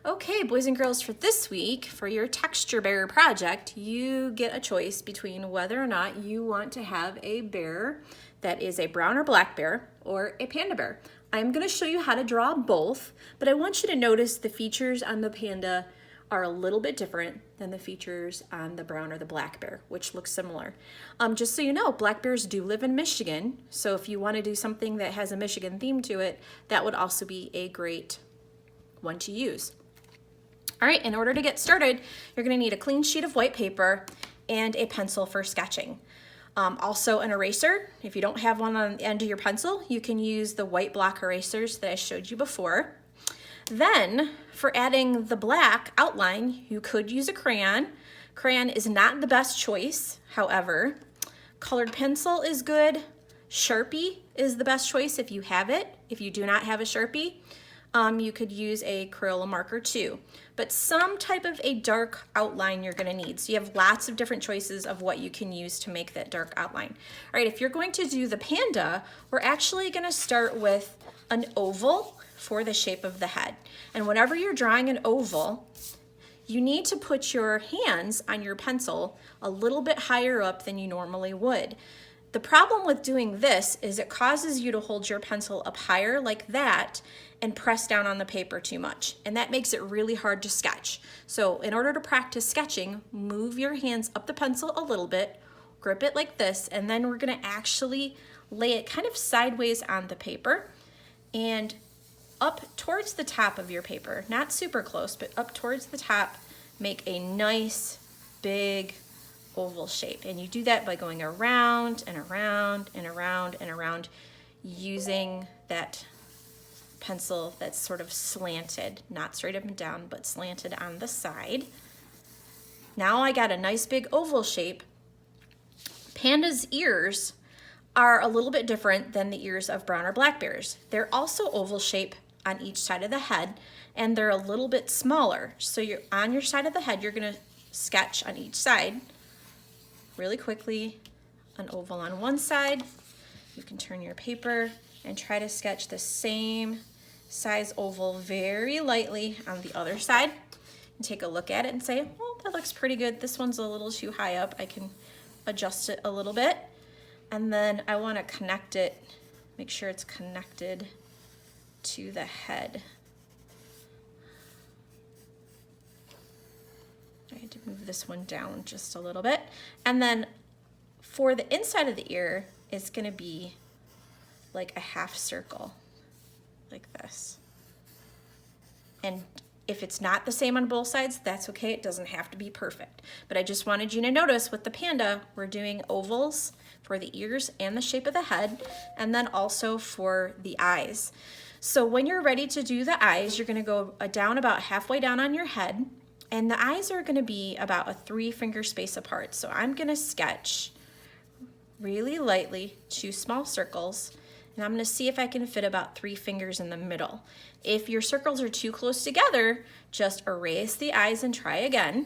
Okay, boys and girls, for this week, for your texture bear project, you get a choice between whether or not you want to have a bear that is a brown or black bear or a panda bear. I'm going to show you how to draw both, but I want you to notice the features on the panda are a little bit different than the features on the brown or the black bear, which looks similar. Just so you know, black bears do live in Michigan, so if you want to do something that has a Michigan theme to it, that would also be a great one to use. All right, in order to get started, you're going to need a clean sheet of white paper and a pencil for sketching. Also an eraser. If you don't have one on the end of your pencil, you can use the white block erasers that I showed you before. Then, for adding the black outline, you could use a crayon. Crayon is not the best choice, however. Colored pencil is good. Sharpie is the best choice if you have it. If you do not have a Sharpie, you could use a Crayola marker too, but some type of a dark outline you're going to need. So you have lots of different choices of what you can use to make that dark outline. All right, if you're going to do the panda, we're actually going to start with an oval for the shape of the head. And whenever you're drawing an oval, you need to put your hands on your pencil a little bit higher up than you normally would. The problem with doing this is it causes you to hold your pencil up higher like that and press down on the paper too much. And that makes it really hard to sketch. So in order to practice sketching, move your hands up the pencil a little bit, grip it like this, and then we're gonna actually lay it kind of sideways on the paper and up towards the top of your paper, not super close, but up towards the top, make a nice big oval shape. And you do that by going around and around and around and around using that pencil that's sort of slanted, not straight up and down, but slanted on the side. Now I got a nice big oval shape. Panda's ears are a little bit different than the ears of brown or black bears. They're also oval shape on each side of the head, and they're a little bit smaller. So you're on your side of the head, you're gonna sketch on each side really quickly, an oval on one side. You can turn your paper and try to sketch the same size oval very lightly on the other side and take a look at it and say, well, that looks pretty good. This one's a little too high up. I can adjust it a little bit. And then I want to connect it, make sure it's connected to the head. I had to move this one down just a little bit. And then for the inside of the ear, it's going to be like a half circle, like this. And if it's not the same on both sides, that's okay. It doesn't have to be perfect. But I just wanted you to notice with the panda, we're doing ovals for the ears and the shape of the head, and then also for the eyes. So when you're ready to do the eyes, you're going to go down about halfway down on your head, and the eyes are going to be about a 3-finger space apart. So I'm going to sketch really lightly 2 small circles, and I'm going to see if I can fit about 3 fingers in the middle. If your circles are too close together, just erase the eyes and try again.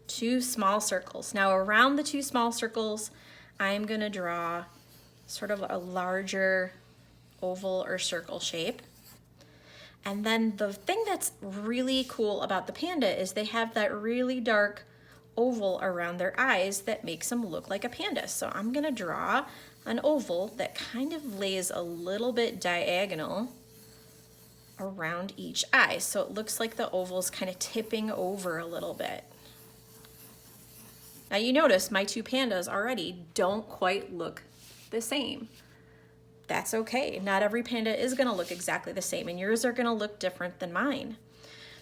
2 small circles. Now around the 2 small circles, I'm going to draw sort of a larger oval or circle shape. And then the thing that's really cool about the panda is they have that really dark oval around their eyes that makes them look like a panda. So I'm gonna draw an oval that kind of lays a little bit diagonal around each eye. So it looks like the oval's kind of tipping over a little bit. Now you notice my 2 pandas already don't quite look the same. That's okay. Not every panda is gonna look exactly the same, and yours are gonna look different than mine.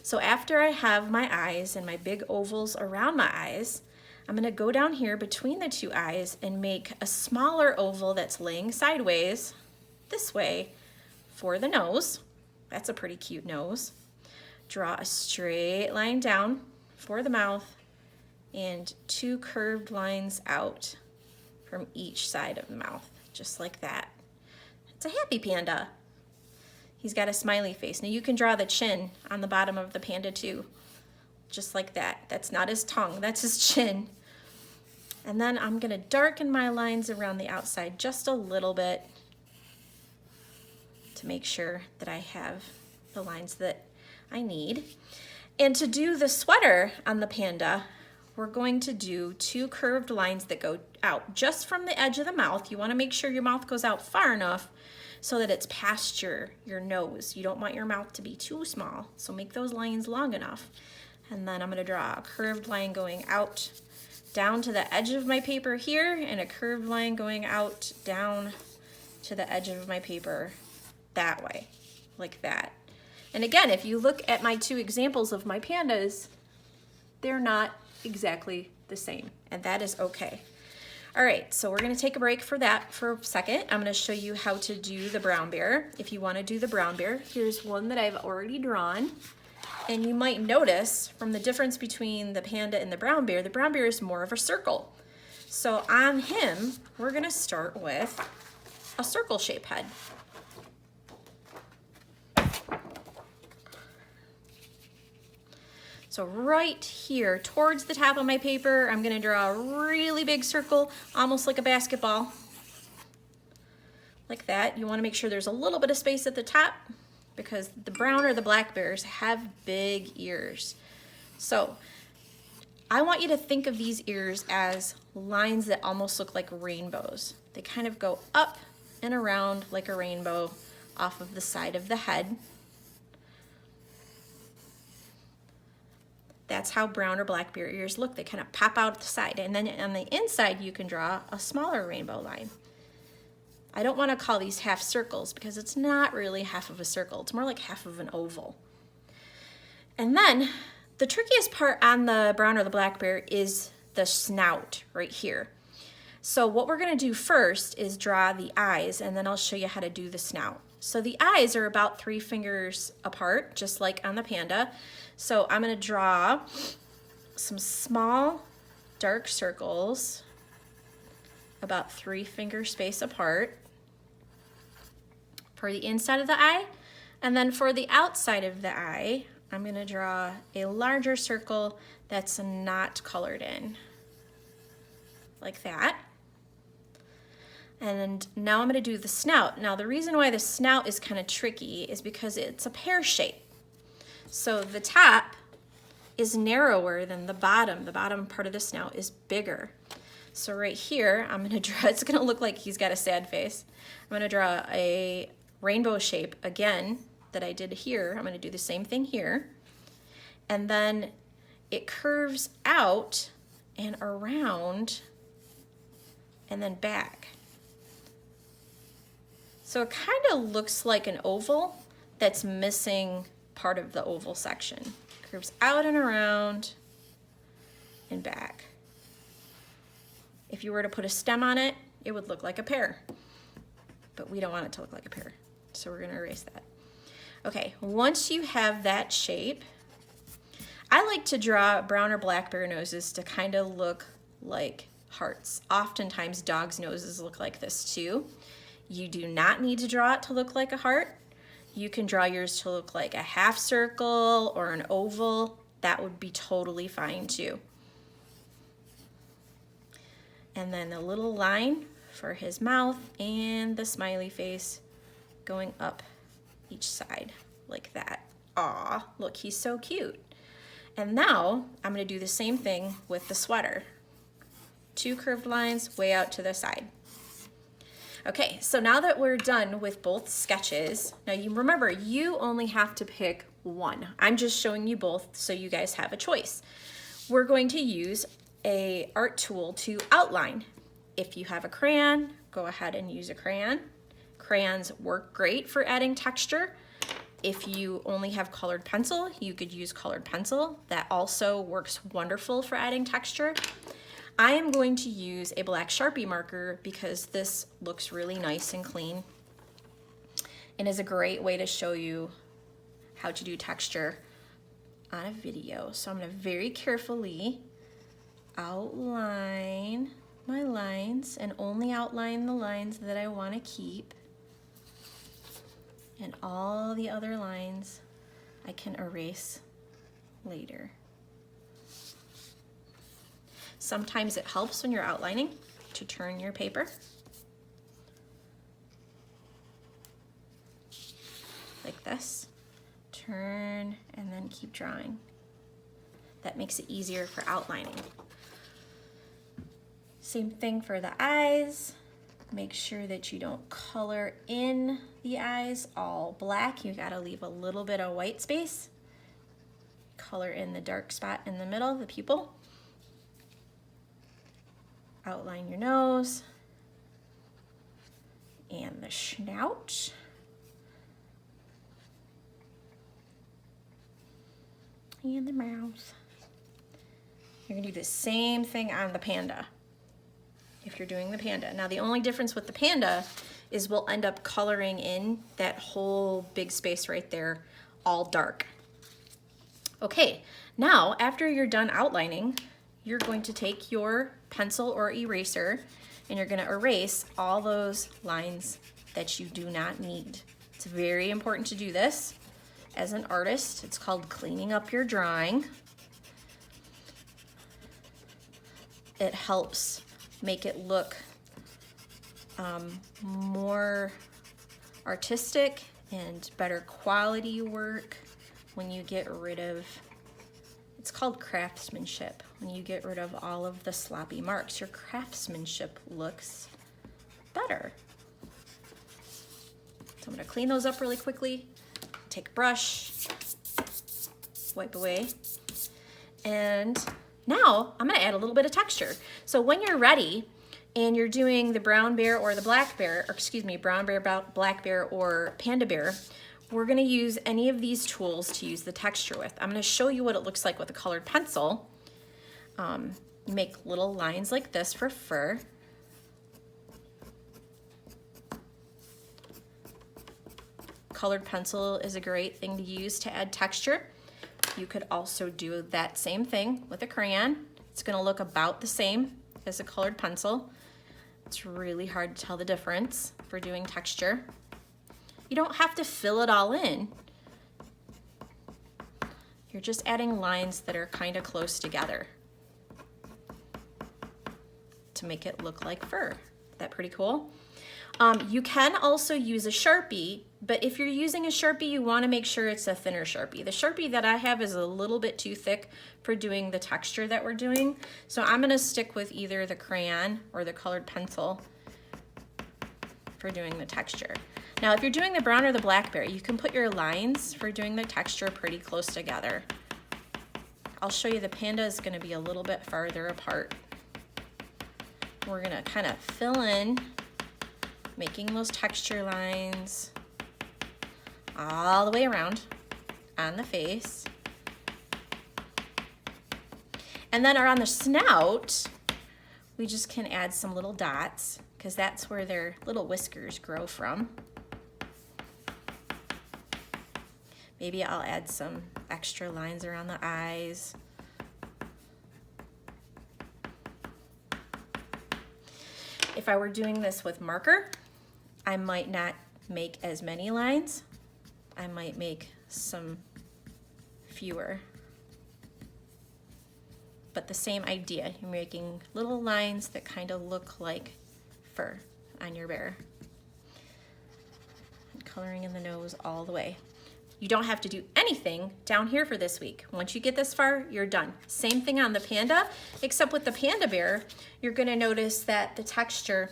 So after I have my eyes and my big ovals around my eyes, I'm gonna go down here between the 2 eyes and make a smaller oval that's laying sideways this way for the nose. That's a pretty cute nose. Draw a straight line down for the mouth and 2 curved lines out from each side of the mouth, just like that. It's a happy panda. He's got a smiley face. Now you can draw the chin on the bottom of the panda too, just like that. That's not his tongue, that's his chin. And then I'm gonna darken my lines around the outside just a little bit to make sure that I have the lines that I need. And to do the sweater on the panda, we're going to do 2 curved lines that go out just from the edge of the mouth. You want to make sure your mouth goes out far enough so that it's past your nose. You don't want your mouth to be too small, so make those lines long enough. And then I'm going to draw a curved line going out down to the edge of my paper here, and a curved line going out down to the edge of my paper that way, like that. And again, if you look at my 2 examples of my pandas, they're not exactly the same, and that is okay. All right, so we're gonna take a break for that for a second. I'm gonna show you how to do the brown bear. If you wanna do the brown bear, here's one that I've already drawn. And you might notice from the difference between the panda and the brown bear is more of a circle. So on him, we're gonna start with a circle shape head. So right here towards the top of my paper, I'm gonna draw a really big circle, almost like a basketball. Like that. You wanna make sure there's a little bit of space at the top because the brown or the black bears have big ears. So I want you to think of these ears as lines that almost look like rainbows. They kind of go up and around like a rainbow off of the side of the head. That's how brown or black bear ears look. They kind of pop out the side. And then on the inside, you can draw a smaller rainbow line. I don't want to call these half circles because it's not really half of a circle. It's more like half of an oval. And then the trickiest part on the brown or the black bear is the snout right here. So what we're going to do first is draw the eyes, and then I'll show you how to do the snout. So the eyes are about 3 fingers apart, just like on the panda. So I'm going to draw some small dark circles about 3 finger space apart for the inside of the eye. And then for the outside of the eye, I'm going to draw a larger circle that's not colored in, like that. And now I'm going to do the snout. Now the reason why the snout is kind of tricky is because it's a pear shape. So the top is narrower than the bottom. The bottom part of the snout is bigger. So right here, I'm going to draw, it's going to look like he's got a sad face. I'm going to draw a rainbow shape again that I did here. I'm going to do the same thing here. And then it curves out and around and then back. So it kind of looks like an oval that's missing part of the oval section. Curves out and around and back. If you were to put a stem on it, it would look like a pear. But we don't want it to look like a pear, so we're gonna erase that. Okay, once you have that shape, I like to draw brown or black bear noses to kind of look like hearts. Oftentimes dogs' noses look like this too. You do not need to draw it to look like a heart. You can draw yours to look like a half circle or an oval. That would be totally fine too. And then a little line for his mouth and the smiley face going up each side like that. Aw, look, he's so cute. And now I'm gonna do the same thing with the sweater. 2 curved lines way out to the side. Okay, so now that we're done with both sketches, now you remember, you only have to pick one. I'm just showing you both so you guys have a choice. We're going to use a art tool to outline. If you have a crayon, go ahead and use a crayon. Crayons work great for adding texture. If you only have colored pencil, you could use colored pencil. That also works wonderful for adding texture. I am going to use a black Sharpie marker because this looks really nice and clean and is a great way to show you how to do texture on a video. So I'm going to very carefully outline my lines and only outline the lines that I want to keep, and all the other lines I can erase later. Sometimes it helps when you're outlining to turn your paper like this, turn, and then keep drawing. That makes it easier for outlining. Same thing for the eyes. Make sure that you don't color in the eyes all black. You gotta leave a little bit of white space. Color in the dark spot in the middle, the pupil. Outline your nose and the snout. And the mouth. You're gonna do the same thing on the panda if you're doing the panda. Now the only difference with the panda is we'll end up coloring in that whole big space right there all dark. Okay, now after you're done outlining, you're going to take your pencil or eraser and you're gonna erase all those lines that you do not need. It's very important to do this as an artist. It's called cleaning up your drawing. It helps make it look more artistic and better quality work when you get rid of, it's called craftsmanship. When you get rid of all of the sloppy marks, your craftsmanship looks better. So I'm gonna clean those up really quickly. Take a brush, wipe away, and now I'm gonna add a little bit of texture. So when you're ready and you're doing the brown bear or the black bear, or excuse me, brown bear, black bear, or panda bear, we're gonna use any of these tools to use the texture with. I'm gonna show you what it looks like with a colored pencil. You make little lines like this for fur. Colored pencil is a great thing to use to add texture. You could also do that same thing with a crayon. It's gonna look about the same as a colored pencil. It's really hard to tell the difference for doing texture. You don't have to fill it all in. You're just adding lines that are kind of close together to make it look like fur. Is that pretty cool? You can also use a Sharpie, but if you're using a Sharpie, you want to make sure it's a thinner Sharpie. The Sharpie that I have is a little bit too thick for doing the texture that we're doing. So I'm going to stick with either the crayon or the colored pencil for doing the texture. Now, if you're doing the brown or the black bear, you can put your lines for doing the texture pretty close together. I'll show you the panda is going to be a little bit farther apart. We're going to kind of fill in, making those texture lines all the way around on the face. And then around the snout, we just can add some little dots because that's where their little whiskers grow from. Maybe I'll add some extra lines around the eyes. If I were doing this with marker, I might not make as many lines. I might make some fewer. But the same idea, you're making little lines that kind of look like fur on your bear. And coloring in the nose all the way. You don't have to do anything down here for this week. Once you get this far, you're done. Same thing on the panda, except with the panda bear, you're gonna notice that the texture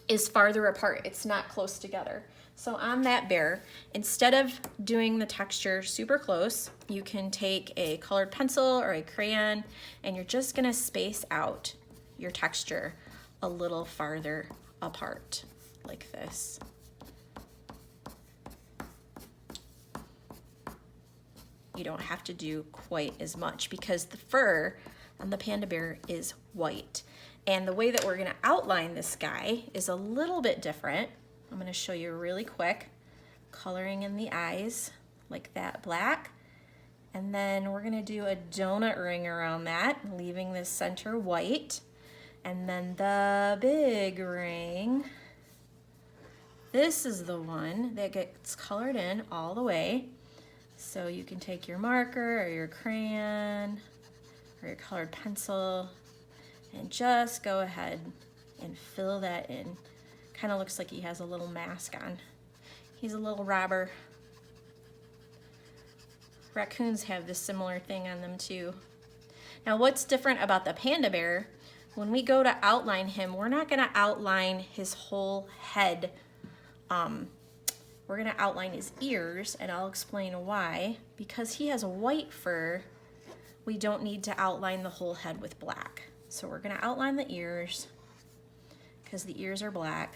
is farther apart. It's not close together. So on that bear, instead of doing the texture super close, you can take a colored pencil or a crayon and you're just gonna space out your texture a little farther apart, like this. You don't have to do quite as much because the fur on the panda bear is white. And the way that we're gonna outline this guy is a little bit different. I'm gonna show you really quick. Coloring in the eyes like that black. And then we're gonna do a donut ring around that, leaving the center white. And then the big ring. This is the one that gets colored in all the way. So you can take your marker or your crayon or your colored pencil and just go ahead and fill that in. Kind of looks like he has a little mask on. He's a little robber. Raccoons have this similar thing on them too. Now what's different about the panda bear, when we go to outline him, we're not gonna outline his whole head. We're gonna outline his ears, and I'll explain why. Because he has white fur, we don't need to outline the whole head with black. So we're gonna outline the ears, because the ears are black,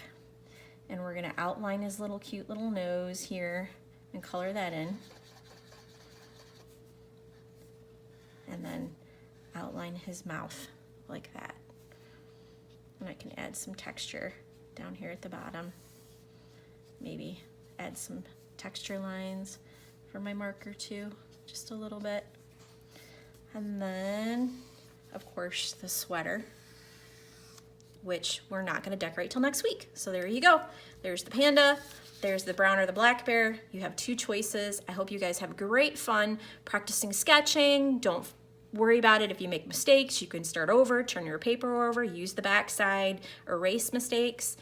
and we're gonna outline his little cute little nose here and color that in. And then outline his mouth like that. And I can add some texture down here at the bottom. Maybe add some texture lines for my marker too, just a little bit. And then, of course, the sweater, which we're not gonna decorate till next week. So there you go. There's the panda, there's the brown or the black bear. You have two choices. I hope you guys have great fun practicing sketching. Don't worry about it if you make mistakes. You can start over, turn your paper over, use the back side, erase mistakes.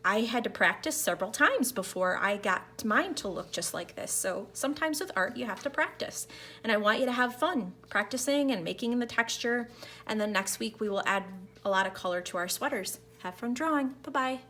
I had to practice several times before I got mine to look just like this. So sometimes with art, you have to practice. And I want you to have fun practicing and making the texture. And then next week, we will add a lot of color to our sweaters. Have fun drawing. Bye-bye.